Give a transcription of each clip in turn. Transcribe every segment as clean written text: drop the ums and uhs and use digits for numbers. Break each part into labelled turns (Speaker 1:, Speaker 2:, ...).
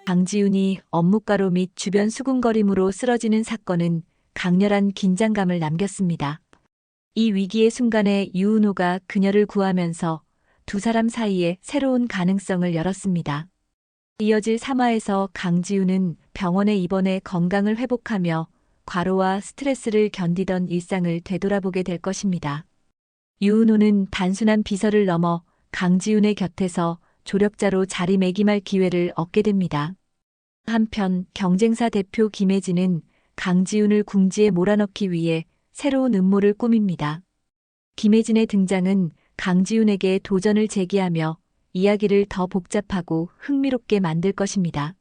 Speaker 1: 강지훈이 업무과로 및 주변 수군거림으로 쓰러지는 사건은 강렬한 긴장감을 남겼습니다. 이 위기의 순간에 유은호가 그녀를 구하면서 두 사람 사이에 새로운 가능성을 열었습니다. 이어질 3화에서 강지훈은 병원에 입원해 건강을 회복하며 과로와 스트레스를 견디던 일상을 되돌아보게 될 것입니다. 유은호는 단순한 비서를 넘어 강지훈의 곁에서 조력자로 자리매김할 기회를 얻게 됩니다. 한편 경쟁사 대표 김혜진은 강지훈을 궁지에 몰아넣기 위해 새로운 음모를 꾸밉니다. 김혜진의 등장은 강지훈에게 도전을 제기하며 이야기를 더 복잡하고 흥미롭게 만들 것입니다.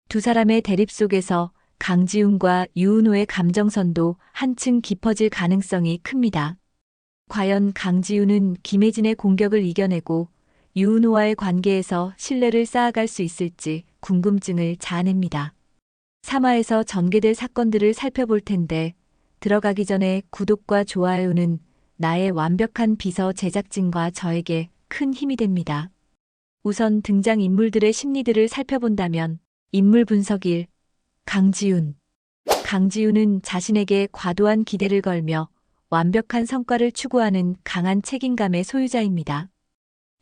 Speaker 1: 두 사람의 대립 속에서 강지훈과 유은호의 감정선도 한층 깊어질 가능성이 큽니다. 과연 강지훈은 김혜진의 공격을 이겨내고 유은호와의 관계에서 신뢰를 쌓아갈 수 있을지 궁금증을 자아냅니다. 3화에서 전개될 사건들을 살펴볼 텐데 들어가기 전에 구독과 좋아요는 나의 완벽한 비서 제작진과 저에게 큰 힘이 됩니다. 우선 등장인물들의 심리들을 살펴본다면 인물 분석 1. 강지훈. 강지훈은 자신에게 과도한 기대를 걸며 완벽한 성과를 추구하는 강한 책임감의 소유자입니다.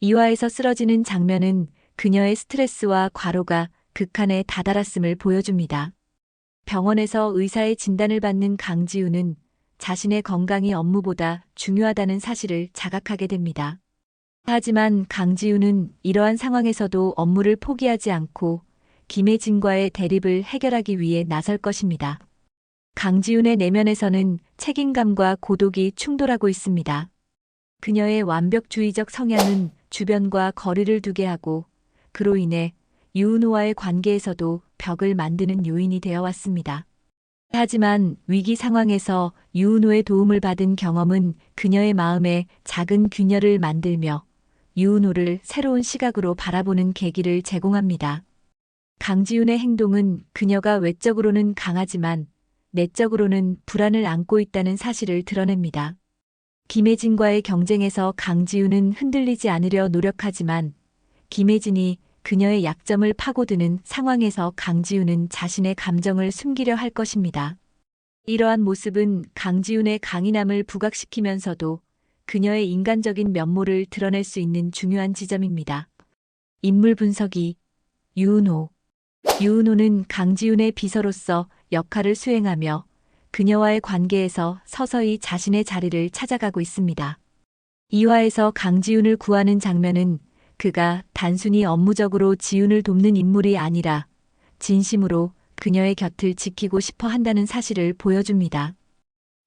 Speaker 1: 2화에서 쓰러지는 장면은 그녀의 스트레스와 과로가 극한에 다다랐음을 보여줍니다. 병원에서 의사의 진단을 받는 강지훈은 자신의 건강이 업무보다 중요하다는 사실을 자각하게 됩니다. 하지만 강지훈은 이러한 상황에서도 업무를 포기하지 않고 김혜진과의 대립을 해결하기 위해 나설 것입니다. 강지훈의 내면에서는 책임감과 고독이 충돌하고 있습니다. 그녀의 완벽주의적 성향은 주변과 거리를 두게 하고 그로 인해 유은호와의 관계에서도 벽을 만드는 요인이 되어 왔습니다. 하지만 위기 상황에서 유은호의 도움을 받은 경험은 그녀의 마음에 작은 균열을 만들며 유은호를 새로운 시각으로 바라보는 계기를 제공합니다. 강지훈의 행동은 그녀가 외적으로는 강하지만 내적으로는 불안을 안고 있다는 사실을 드러냅니다. 김혜진과의 경쟁에서 강지훈은 흔들리지 않으려 노력하지만 김혜진이 그녀의 약점을 파고드는 상황에서 강지훈은 자신의 감정을 숨기려 할 것입니다. 이러한 모습은 강지훈의 강인함을 부각시키면서도 그녀의 인간적인 면모를 드러낼 수 있는 중요한 지점입니다. 인물 분석이 유은호. 유은호는 강지훈의 비서로서 역할을 수행하며 그녀와의 관계에서 서서히 자신의 자리를 찾아가고 있습니다. 2화에서 강지훈을 구하는 장면은 그가 단순히 업무적으로 지훈을 돕는 인물이 아니라 진심으로 그녀의 곁을 지키고 싶어 한다는 사실을 보여줍니다.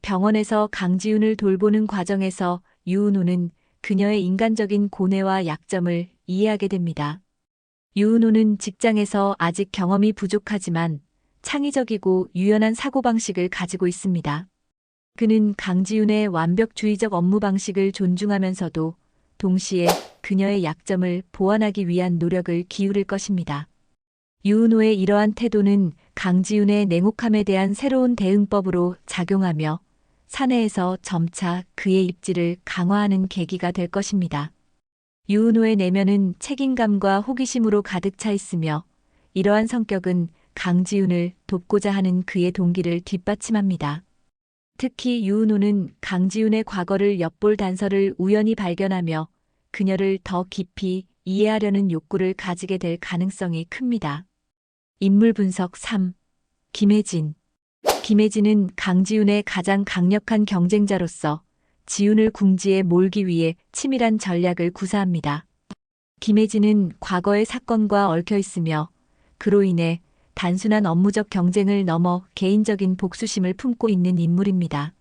Speaker 1: 병원에서 강지훈을 돌보는 과정에서 유은호는 그녀의 인간적인 고뇌와 약점을 이해하게 됩니다. 유은호는 직장에서 아직 경험이 부족하지만 창의적이고 유연한 사고방식을 가지고 있습니다. 그는 강지훈의 완벽주의적 업무 방식을 존중하면서도 동시에 그녀의 약점을 보완하기 위한 노력을 기울일 것입니다. 유은호의 이러한 태도는 강지훈의 냉혹함에 대한 새로운 대응법으로 작용하며 사내에서 점차 그의 입지를 강화하는 계기가 될 것입니다. 유은호의 내면은 책임감과 호기심으로 가득 차 있으며 이러한 성격은 강지훈을 돕고자 하는 그의 동기를 뒷받침합니다. 특히 유은호는 강지훈의 과거를 엿볼 단서를 우연히 발견하며 그녀를 더 깊이 이해하려는 욕구를 가지게 될 가능성이 큽니다. 인물 분석 3. 김혜진. 김혜진은 강지훈의 가장 강력한 경쟁자로서 지훈을 궁지에 몰기 위해 치밀한 전략을 구사합니다. 김혜진은 과거의 사건과 얽혀 있으며 그로 인해 단순한 업무적 경쟁을 넘어 개인적인 복수심을 품고 있는 인물입니다.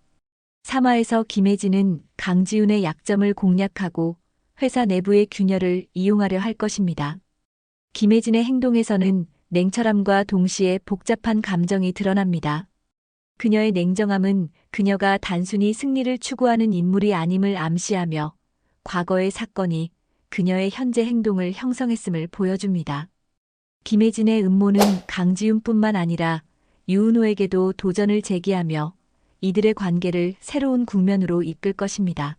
Speaker 1: 3화에서 김혜진은 강지훈의 약점을 공략하고 회사 내부의 균열을 이용하려 할 것입니다. 김혜진의 행동에서는 냉철함과 동시에 복잡한 감정이 드러납니다. 그녀의 냉정함은 그녀가 단순히 승리를 추구하는 인물이 아님을 암시하며 과거의 사건이 그녀의 현재 행동을 형성했음을 보여줍니다. 김혜진의 음모는 강지훈뿐만 아니라 유은호에게도 도전을 제기하며 이들의 관계를 새로운 국면으로 이끌 것입니다.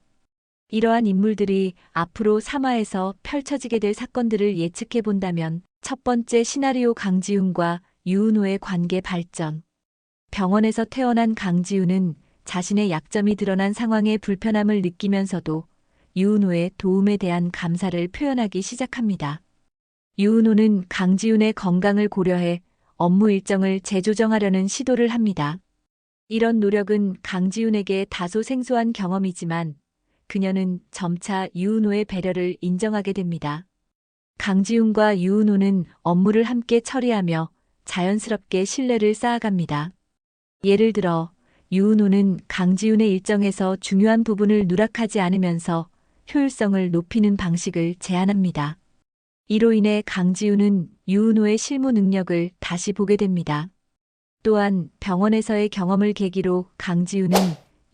Speaker 1: 이러한 인물들이 앞으로 3화에서 펼쳐지게 될 사건들을 예측해 본다면 첫 번째 시나리오 강지훈과 유은호의 관계 발전. 병원에서 퇴원한 강지훈은 자신의 약점이 드러난 상황에 불편함을 느끼면서도 유은호의 도움에 대한 감사를 표현하기 시작합니다. 유은호는 강지훈의 건강을 고려해 업무 일정을 재조정하려는 시도를 합니다. 이런 노력은 강지훈에게 다소 생소한 경험이지만 그녀는 점차 유은호의 배려를 인정하게 됩니다. 강지훈과 유은호는 업무를 함께 처리하며 자연스럽게 신뢰를 쌓아갑니다. 예를 들어 유은호는 강지훈의 일정에서 중요한 부분을 누락하지 않으면서 효율성을 높이는 방식을 제안합니다. 이로 인해 강지훈은 유은호의 실무 능력을 다시 보게 됩니다. 또한 병원에서의 경험을 계기로 강지훈은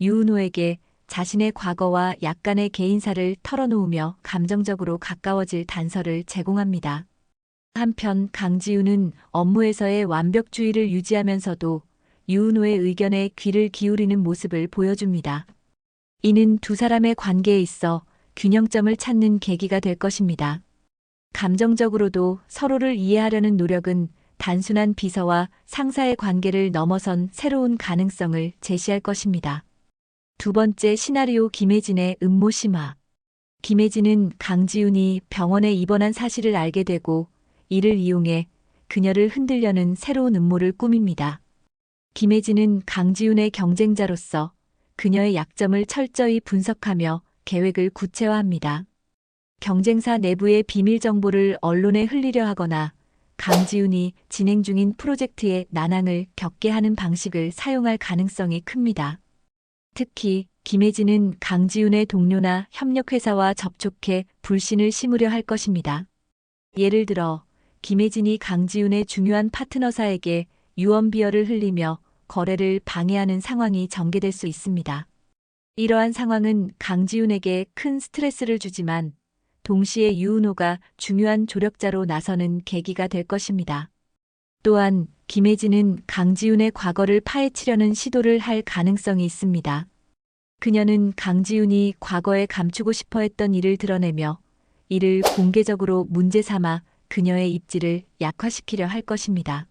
Speaker 1: 유은호에게 자신의 과거와 약간의 개인사를 털어놓으며 감정적으로 가까워질 단서를 제공합니다. 한편 강지훈은 업무에서의 완벽주의를 유지하면서도 유은호의 의견에 귀를 기울이는 모습을 보여줍니다. 이는 두 사람의 관계에 있어 균형점을 찾는 계기가 될 것입니다. 감정적으로도 서로를 이해하려는 노력은 단순한 비서와 상사의 관계를 넘어선 새로운 가능성을 제시할 것입니다. 두 번째 시나리오 김혜진의 음모 심화. 김혜진은 강지훈이 병원에 입원한 사실을 알게 되고 이를 이용해 그녀를 흔들려는 새로운 음모를 꾸밉니다. 김혜진은 강지훈의 경쟁자로서 그녀의 약점을 철저히 분석하며 계획을 구체화합니다. 경쟁사 내부의 비밀 정보를 언론에 흘리려 하거나 강지훈이 진행 중인 프로젝트에 난항을 겪게 하는 방식을 사용할 가능성이 큽니다. 특히 김혜진은 강지훈의 동료나 협력회사와 접촉해 불신을 심으려 할 것입니다. 예를 들어 김혜진이 강지훈의 중요한 파트너사에게 유언비어를 흘리며 거래를 방해하는 상황이 전개될 수 있습니다. 이러한 상황은 강지훈에게 큰 스트레스를 주지만 동시에 유은호가 중요한 조력자로 나서는 계기가 될 것입니다. 또한 김혜진은 강지훈의 과거를 파헤치려는 시도를 할 가능성이 있습니다. 그녀는 강지훈이 과거에 감추고 싶어 했던 일을 드러내며 이를 공개적으로 문제 삼아 그녀의 입지를 약화시키려 할 것입니다.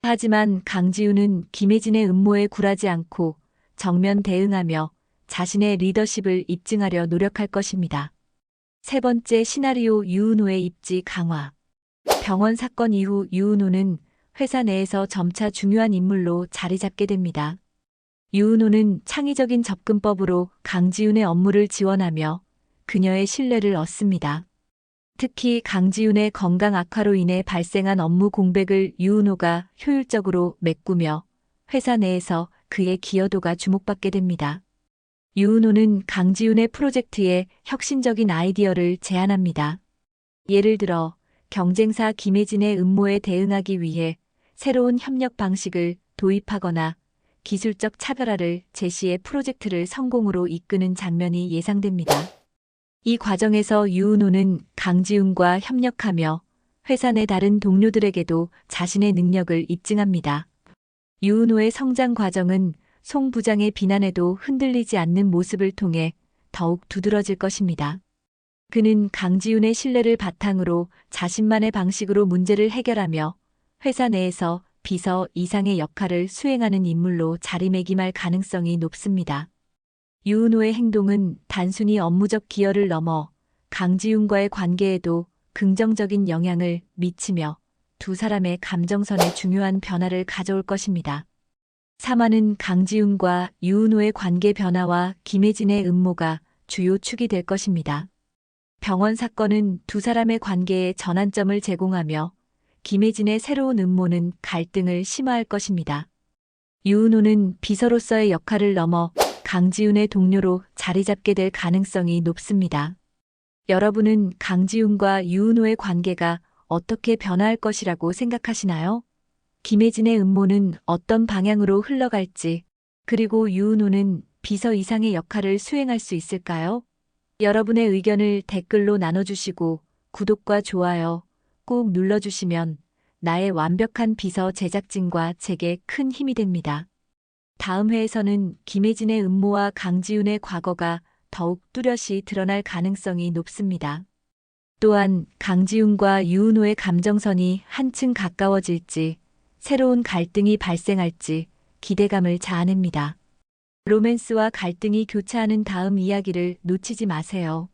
Speaker 1: 하지만 강지훈은 김혜진의 음모에 굴하지 않고 정면 대응하며 자신의 리더십을 입증하려 노력할 것입니다. 세 번째 시나리오 유은호의 입지 강화. 병원 사건 이후 유은호는 회사 내에서 점차 중요한 인물로 자리 잡게 됩니다. 유은호는 창의적인 접근법으로 강지훈의 업무를 지원하며 그녀의 신뢰를 얻습니다. 특히 강지훈의 건강 악화로 인해 발생한 업무 공백을 유은호가 효율적으로 메꾸며 회사 내에서 그의 기여도가 주목받게 됩니다. 유은호는 강지훈의 프로젝트에 혁신적인 아이디어를 제안합니다. 예를 들어 경쟁사 김혜진의 음모에 대응하기 위해 새로운 협력 방식을 도입하거나 기술적 차별화를 제시해 프로젝트를 성공으로 이끄는 장면이 예상됩니다. 이 과정에서 유은호는 강지훈과 협력하며 회사 내 다른 동료들에게도 자신의 능력을 입증합니다. 유은호의 성장 과정은 송 부장의 비난에도 흔들리지 않는 모습을 통해 더욱 두드러질 것입니다. 그는 강지훈의 신뢰를 바탕으로 자신만의 방식으로 문제를 해결하며 회사 내에서 비서 이상의 역할을 수행하는 인물로 자리매김할 가능성이 높습니다. 유은호의 행동은 단순히 업무적 기여를 넘어 강지훈과의 관계에도 긍정적인 영향을 미치며 두 사람의 감정선에 중요한 변화를 가져올 것입니다. 3화는 강지훈과 유은호의 관계 변화와 김혜진의 음모가 주요 축이 될 것입니다. 병원 사건은 두 사람의 관계에 전환점을 제공하며 김혜진의 새로운 음모는 갈등을 심화할 것입니다. 유은호는 비서로서의 역할을 넘어 강지훈의 동료로 자리 잡게 될 가능성이 높습니다. 여러분은 강지훈과 유은호의 관계가 어떻게 변화할 것이라고 생각하시나요? 김혜진의 음모는 어떤 방향으로 흘러갈지, 그리고 유은호는 비서 이상의 역할을 수행할 수 있을까요? 여러분의 의견을 댓글로 나눠주시고 구독과 좋아요 꼭 눌러주시면 나의 완벽한 비서 제작진과 제게 큰 힘이 됩니다. 다음 회에서는 김혜진의 음모와 강지훈의 과거가 더욱 뚜렷이 드러날 가능성이 높습니다. 또한 강지훈과 유은호의 감정선이 한층 가까워질지, 새로운 갈등이 발생할지 기대감을 자아냅니다. 로맨스와 갈등이 교차하는 다음 이야기를 놓치지 마세요.